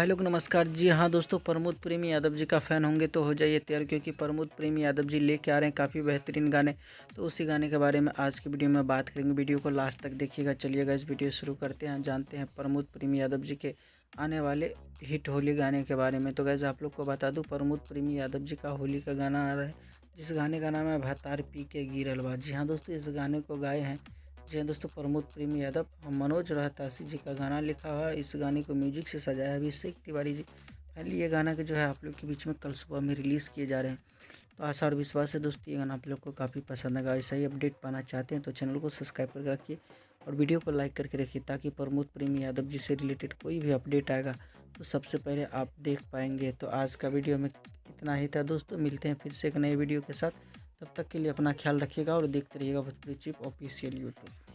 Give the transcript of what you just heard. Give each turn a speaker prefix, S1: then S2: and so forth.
S1: भाई लोग नमस्कार। जी हाँ दोस्तों, प्रमोद प्रेमी यादव जी का फ़ैन होंगे तो हो जाइए तैयार, क्योंकि प्रमोद प्रेमी यादव जी लेके आ रहे हैं काफ़ी बेहतरीन गाने। तो उसी गाने के बारे में आज की वीडियो में बात करेंगे। वीडियो को लास्ट तक देखिएगा। चलिएगा इस वीडियो शुरू करते हैं, जानते हैं प्रमोद प्रेमी यादव जी के आने वाले हिट होली गाने के बारे में। तो गैस आप लोग को बता दूँ, प्रमोद प्रेमी यादव जी का होली का गाना आ रहा है, जिस गाने का नाम है भतार पी के गिरल बा। जी हाँ दोस्तों, इस गाने को गाए हैं जी हाँ दोस्तों प्रमोद प्रेमी यादव। मनोज रहतासी जी का गाना लिखा हुआ है। इस गाने को म्यूजिक से सजाया है अभिषेक तिवारी जी। फाइनली ये गाना के जो है आप लोग के बीच में कल सुबह में रिलीज़ किए जा रहे हैं। तो आशा और विश्वास है दोस्तों ये गाना आप लोग को काफ़ी पसंद आएगा। ऐसा ही अपडेट पाना चाहते हैं तो चैनल को सब्सक्राइब करके रखिए और वीडियो को लाइक करके रखिए, ताकि प्रमोद प्रेमी यादव जी से रिलेटेड कोई भी अपडेट आएगा तो सबसे पहले आप देख पाएंगे। तो आज का वीडियो में इतना ही था दोस्तों, मिलते हैं फिर से एक नए वीडियो के साथ। तब तक के लिए अपना ख्याल रखिएगा और देखते रहिएगा भोजपुरी चिप ऑफिशियल यूट्यूब।